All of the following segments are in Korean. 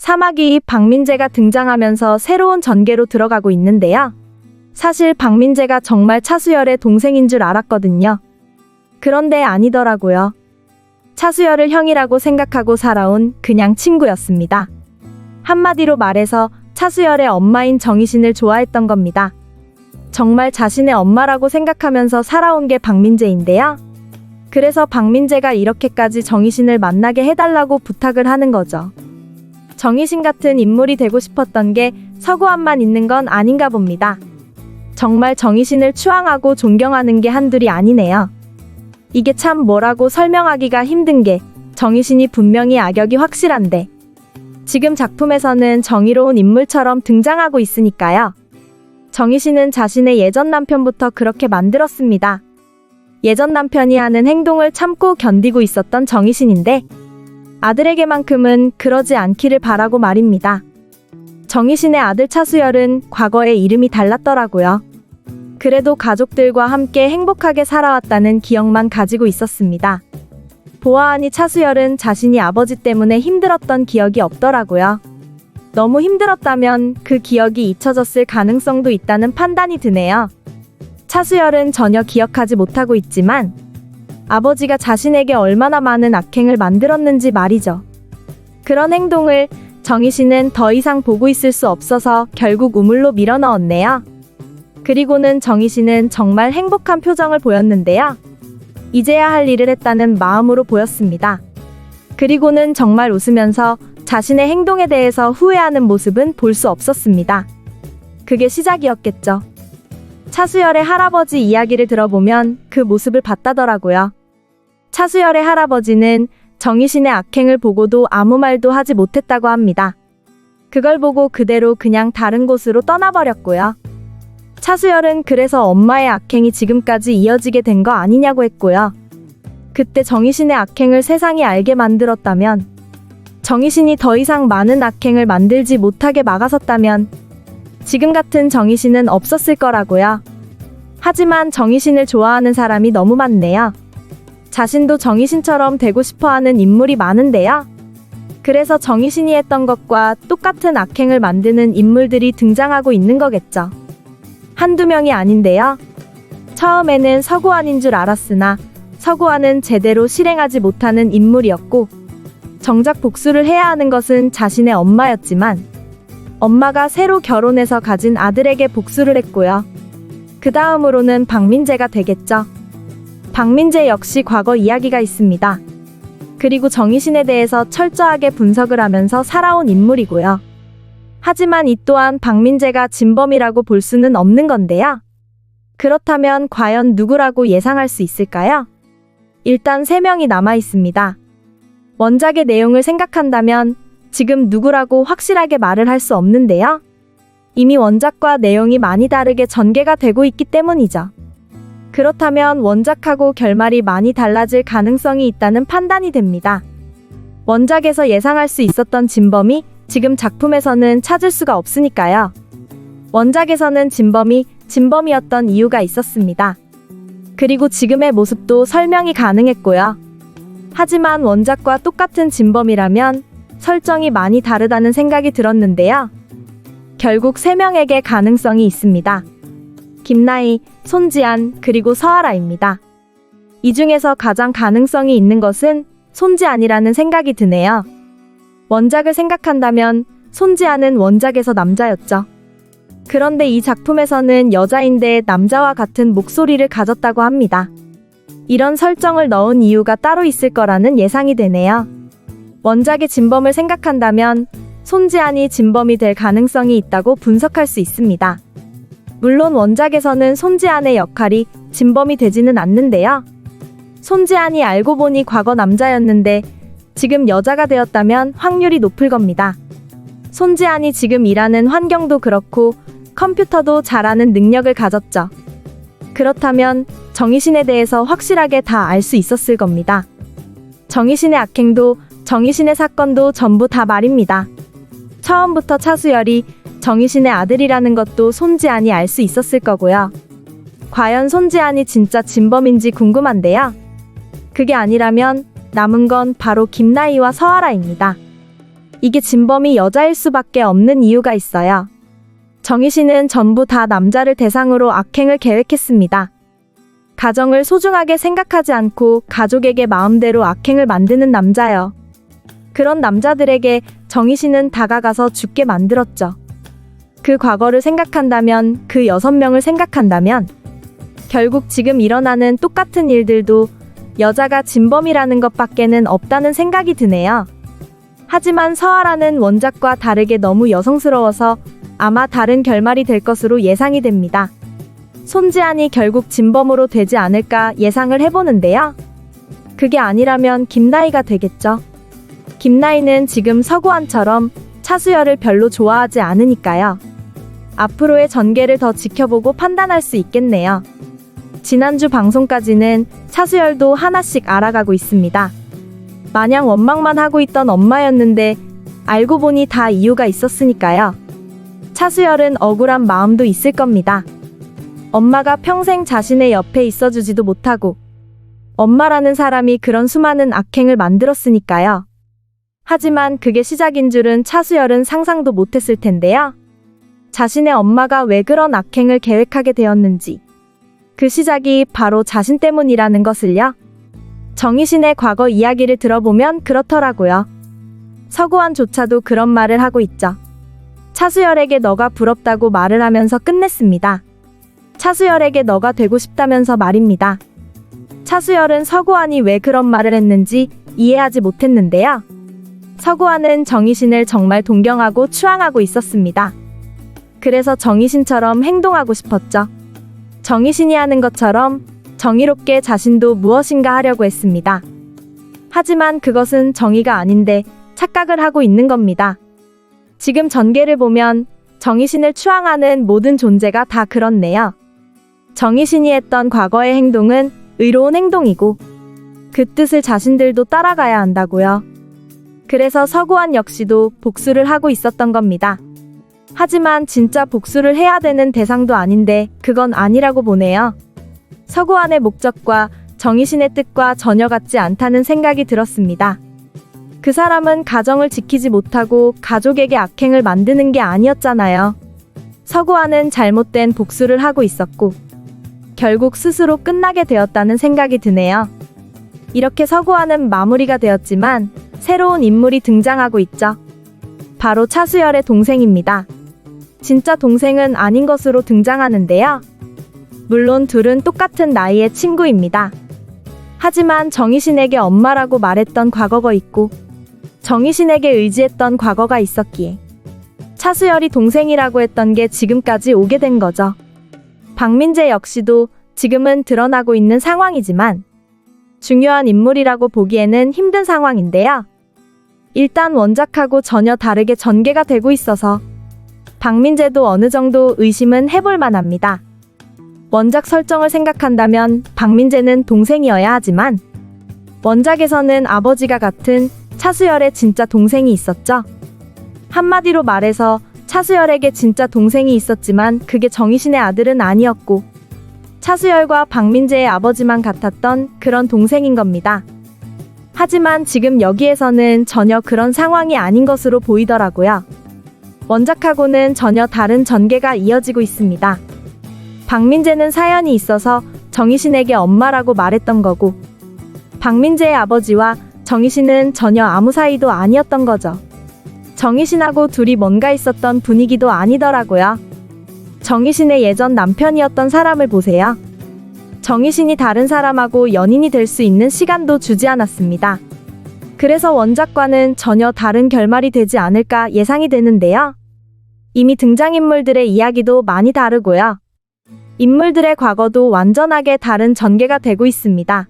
사마귀 박민재가 등장하면서 새로운 전개로 들어가고 있는데요. 사실 박민재가 정말 차수열의 동생인 줄 알았거든요. 그런데 아니더라고요. 차수열을 형이라고 생각하고 살아온 그냥 친구였습니다. 한마디로 말해서 차수열의 엄마인 정희신을 좋아했던 겁니다. 정말 자신의 엄마라고 생각하면서 살아온 게 박민재인데요. 그래서 박민재가 이렇게까지 정희신을 만나게 해달라고 부탁을 하는 거죠. 정희신 같은 인물이 되고 싶었던 게 서구환만 있는 건 아닌가 봅니다. 정말 정희신을 추앙하고 존경하는 게 한둘이 아니네요. 이게 참 뭐라고 설명하기가 힘든 게 정희신이 분명히 악역이 확실한데 지금 작품에서는 정의로운 인물처럼 등장하고 있으니까요. 정희신은 자신의 예전 남편부터 그렇게 만들었습니다. 예전 남편이 하는 행동을 참고 견디고 있었던 정희신인데 아들에게만큼은 그러지 않기를 바라고 말입니다. 정희신의 아들 차수열은 과거에 이름이 달랐더라고요. 그래도 가족들과 함께 행복하게 살아왔다는 기억만 가지고 있었습니다. 보아하니 차수열은 자신이 아버지 때문에 힘들었던 기억이 없더라고요. 너무 힘들었다면 그 기억이 잊혀졌을 가능성도 있다는 판단이 드네요. 차수열은 전혀 기억하지 못하고 있지만 아버지가 자신에게 얼마나 많은 악행을 만들었는지 말이죠. 그런 행동을 정희신은 더 이상 보고 있을 수 없어서 결국 우물로 밀어넣었네요. 그리고는 정희신은 정말 행복한 표정을 보였는데요. 이제야 할 일을 했다는 마음으로 보였습니다. 그리고는 정말 웃으면서 자신의 행동에 대해서 후회하는 모습은 볼 수 없었습니다. 그게 시작이었겠죠. 차수열의 할아버지 이야기를 들어보면 그 모습을 봤다더라고요. 차수열의 할아버지는 정희신의 악행을 보고도 아무 말도 하지 못했다고 합니다. 그걸 보고 그대로 그냥 다른 곳으로 떠나버렸고요. 차수열은 그래서 엄마의 악행이 지금까지 이어지게 된 거 아니냐고 했고요. 그때 정희신의 악행을 세상이 알게 만들었다면, 정희신이 더 이상 많은 악행을 만들지 못하게 막아섰다면 지금 같은 정희신은 없었을 거라고요. 하지만 정희신을 좋아하는 사람이 너무 많네요. 자신도 정희신처럼 되고 싶어하는 인물이 많은데요. 그래서 정희신이 했던 것과 똑같은 악행을 만드는 인물들이 등장하고 있는 거겠죠. 한두 명이 아닌데요. 처음에는 서구환인 줄 알았으나 서구환은 제대로 실행하지 못하는 인물이었고 정작 복수를 해야 하는 것은 자신의 엄마였지만 엄마가 새로 결혼해서 가진 아들에게 복수를 했고요. 그 다음으로는 박민재가 되겠죠. 박민재 역시 과거 이야기가 있습니다. 그리고 정희신에 대해서 철저하게 분석을 하면서 살아온 인물이고요. 하지만 이 또한 박민재가 진범이라고 볼 수는 없는 건데요. 그렇다면 과연 누구라고 예상할 수 있을까요? 일단 3명이 남아 있습니다. 원작의 내용을 생각한다면 지금 누구라고 확실하게 말을 할 수 없는데요. 이미 원작과 내용이 많이 다르게 전개가 되고 있기 때문이죠. 그렇다면 원작하고 결말이 많이 달라질 가능성이 있다는 판단이 됩니다. 원작에서 예상할 수 있었던 진범이 지금 작품에서는 찾을 수가 없으니까요. 원작에서는 진범이 진범이었던 이유가 있었습니다. 그리고 지금의 모습도 설명이 가능했고요. 하지만 원작과 똑같은 진범이라면 설정이 많이 다르다는 생각이 들었는데요. 결국 3명에게 가능성이 있습니다. 김나희, 손지안, 그리고 서아라입니다. 이 중에서 가장 가능성이 있는 것은 손지안이라는 생각이 드네요. 원작을 생각한다면 손지안은 원작에서 남자였죠. 그런데 이 작품에서는 여자인데 남자와 같은 목소리를 가졌다고 합니다. 이런 설정을 넣은 이유가 따로 있을 거라는 예상이 되네요. 원작의 진범을 생각한다면 손지안이 진범이 될 가능성이 있다고 분석할 수 있습니다. 물론 원작에서는 손지안의 역할이 진범이 되지는 않는데요. 손지안이 알고 보니 과거 남자였는데 지금 여자가 되었다면 확률이 높을 겁니다. 손지안이 지금 일하는 환경도 그렇고 컴퓨터도 잘하는 능력을 가졌죠. 그렇다면 정희신에 대해서 확실하게 다 알 수 있었을 겁니다. 정희신의 악행도 정희신의 사건도 전부 다 말입니다. 처음부터 차수열이 정희신의 아들이라는 것도 손지안이 알 수 있었을 거고요. 과연 손지안이 진짜 진범인지 궁금한데요. 그게 아니라면 남은 건 바로 김나희와 서아라입니다. 이게 진범이 여자일 수밖에 없는 이유가 있어요. 정희 씨는 전부 다 남자를 대상으로 악행을 계획했습니다. 가정을 소중하게 생각하지 않고 가족에게 마음대로 악행을 만드는 남자요. 그런 남자들에게 정희 씨는 다가가서 죽게 만들었죠. 그 과거를 생각한다면, 그 6명을 생각한다면 결국 지금 일어나는 똑같은 일들도 여자가 진범이라는 것밖에는 없다는 생각이 드네요. 하지만 서아라는 원작과 다르게 너무 여성스러워서 아마 다른 결말이 될 것으로 예상이 됩니다. 손지안이 결국 진범으로 되지 않을까 예상을 해보는데요. 그게 아니라면 김나희가 되겠죠. 김나희는 지금 서구환처럼 차수열을 별로 좋아하지 않으니까요. 앞으로의 전개를 더 지켜보고 판단할 수 있겠네요. 지난주 방송까지는 차수열도 하나씩 알아가고 있습니다. 마냥 원망만 하고 있던 엄마였는데 알고 보니 다 이유가 있었으니까요. 차수열은 억울한 마음도 있을 겁니다. 엄마가 평생 자신의 옆에 있어주지도 못하고 엄마라는 사람이 그런 수많은 악행을 만들었으니까요. 하지만 그게 시작인 줄은 차수열은 상상도 못했을 텐데요. 자신의 엄마가 왜 그런 악행을 계획하게 되었는지, 그 시작이 바로 자신 때문이라는 것을요. 정희신의 과거 이야기를 들어보면 그렇더라고요. 서구환조차도 그런 말을 하고 있죠. 차수열에게 너가 부럽다고 말을 하면서 끝냈습니다. 차수열에게 너가 되고 싶다면서 말입니다. 차수열은 서구환이 왜 그런 말을 했는지 이해하지 못했는데요. 서구환은 정희신을 정말 동경하고 추앙하고 있었습니다. 그래서 정희신처럼 행동하고 싶었죠. 정희신이 하는 것처럼 정의롭게 자신도 무엇인가 하려고 했습니다. 하지만 그것은 정의가 아닌데 착각을 하고 있는 겁니다. 지금 전개를 보면 정희신을 추앙하는 모든 존재가 다 그렇네요. 정희신이 했던 과거의 행동은 의로운 행동이고 그 뜻을 자신들도 따라가야 한다고요. 그래서 서구환 역시도 복수를 하고 있었던 겁니다. 하지만 진짜 복수를 해야 되는 대상도 아닌데 그건 아니라고 보네요. 서구환의 목적과 정희신의 뜻과 전혀 같지 않다는 생각이 들었습니다. 그 사람은 가정을 지키지 못하고 가족에게 악행을 만드는 게 아니었잖아요. 서구환은 잘못된 복수를 하고 있었고 결국 스스로 끝나게 되었다는 생각이 드네요. 이렇게 서구환은 마무리가 되었지만 새로운 인물이 등장하고 있죠. 바로 차수열의 동생입니다. 진짜 동생은 아닌 것으로 등장하는데요. 물론 둘은 똑같은 나이의 친구입니다. 하지만 정희신에게 엄마라고 말했던 과거가 있고 정희신에게 의지했던 과거가 있었기에 차수열이 동생이라고 했던 게 지금까지 오게 된 거죠. 박민재 역시도 지금은 드러나고 있는 상황이지만 중요한 인물이라고 보기에는 힘든 상황인데요. 일단 원작하고 전혀 다르게 전개가 되고 있어서 박민재도 어느 정도 의심은 해볼 만합니다. 원작 설정을 생각한다면 박민재는 동생이어야 하지만 원작에서는 아버지가 같은 차수열의 진짜 동생이 있었죠. 한마디로 말해서 차수열에게 진짜 동생이 있었지만 그게 정희신의 아들은 아니었고 차수열과 박민재의 아버지만 같았던 그런 동생인 겁니다. 하지만 지금 여기에서는 전혀 그런 상황이 아닌 것으로 보이더라고요. 원작하고는 전혀 다른 전개가 이어지고 있습니다. 박민재는 사연이 있어서 정희신에게 엄마라고 말했던 거고 박민재의 아버지와 정희신은 전혀 아무 사이도 아니었던 거죠. 정희신하고 둘이 뭔가 있었던 분위기도 아니더라고요. 정희신의 예전 남편이었던 사람을 보세요. 정희신이 다른 사람하고 연인이 될 수 있는 시간도 주지 않았습니다. 그래서 원작과는 전혀 다른 결말이 되지 않을까 예상이 되는데요. 이미 등장인물들의 이야기도 많이 다르고요. 인물들의 과거도 완전하게 다른 전개가 되고 있습니다.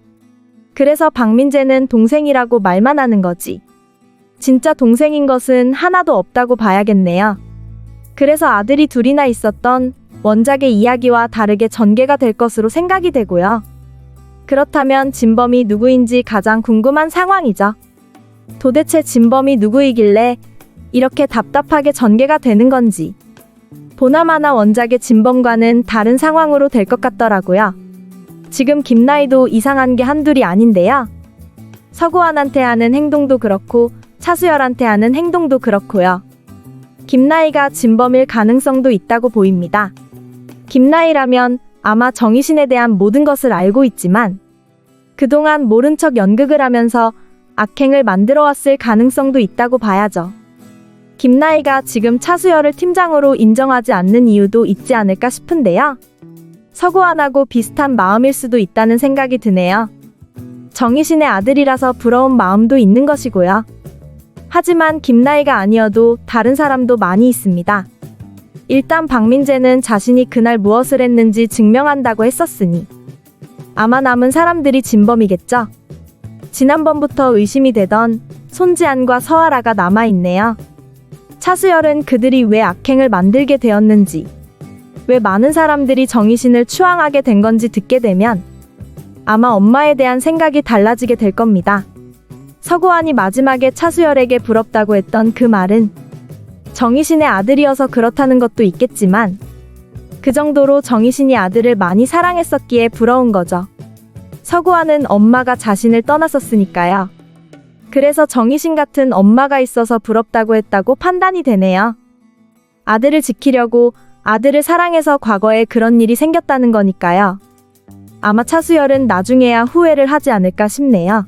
그래서 박민재는 동생이라고 말만 하는 거지. 진짜 동생인 것은 하나도 없다고 봐야겠네요. 그래서 아들이 둘이나 있었던 원작의 이야기와 다르게 전개가 될 것으로 생각이 되고요. 그렇다면 진범이 누구인지 가장 궁금한 상황이죠. 도대체 진범이 누구이길래 이렇게 답답하게 전개가 되는 건지. 보나마나 원작의 진범과는 다른 상황으로 될 것 같더라고요. 지금 김나희도 이상한 게 한둘이 아닌데요. 서구환한테 하는 행동도 그렇고 차수열한테 하는 행동도 그렇고요. 김나희가 진범일 가능성도 있다고 보입니다. 김나희라면 아마 정희신에 대한 모든 것을 알고 있지만 그동안 모른 척 연극을 하면서 악행을 만들어 왔을 가능성도 있다고 봐야죠. 김나희가 지금 차수열을 팀장으로 인정하지 않는 이유도 있지 않을까 싶은데요. 서구환하고 비슷한 마음일 수도 있다는 생각이 드네요. 정희신의 아들이라서 부러운 마음도 있는 것이고요. 하지만 김나희가 아니어도 다른 사람도 많이 있습니다. 일단 박민재는 자신이 그날 무엇을 했는지 증명한다고 했었으니 아마 남은 사람들이 진범이겠죠. 지난번부터 의심이 되던 손지안과 서아라가 남아있네요. 차수열은 그들이 왜 악행을 만들게 되었는지, 왜 많은 사람들이 정희신을 추앙하게 된 건지 듣게 되면 아마 엄마에 대한 생각이 달라지게 될 겁니다. 서구환이 마지막에 차수열에게 부럽다고 했던 그 말은 정희신의 아들이어서 그렇다는 것도 있겠지만 그 정도로 정희신이 아들을 많이 사랑했었기에 부러운 거죠. 서구환은 엄마가 자신을 떠났었으니까요. 그래서 정희신 같은 엄마가 있어서 부럽다고 했다고 판단이 되네요. 아들을 지키려고 아들을 사랑해서 과거에 그런 일이 생겼다는 거니까요. 아마 차수열은 나중에야 후회를 하지 않을까 싶네요.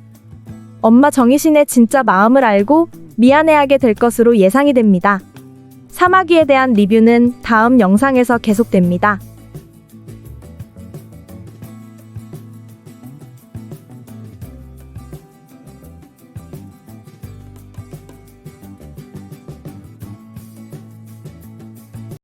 엄마 정희신의 진짜 마음을 알고 미안해하게 될 것으로 예상이 됩니다. 사마귀에 대한 리뷰는 다음 영상에서 계속됩니다.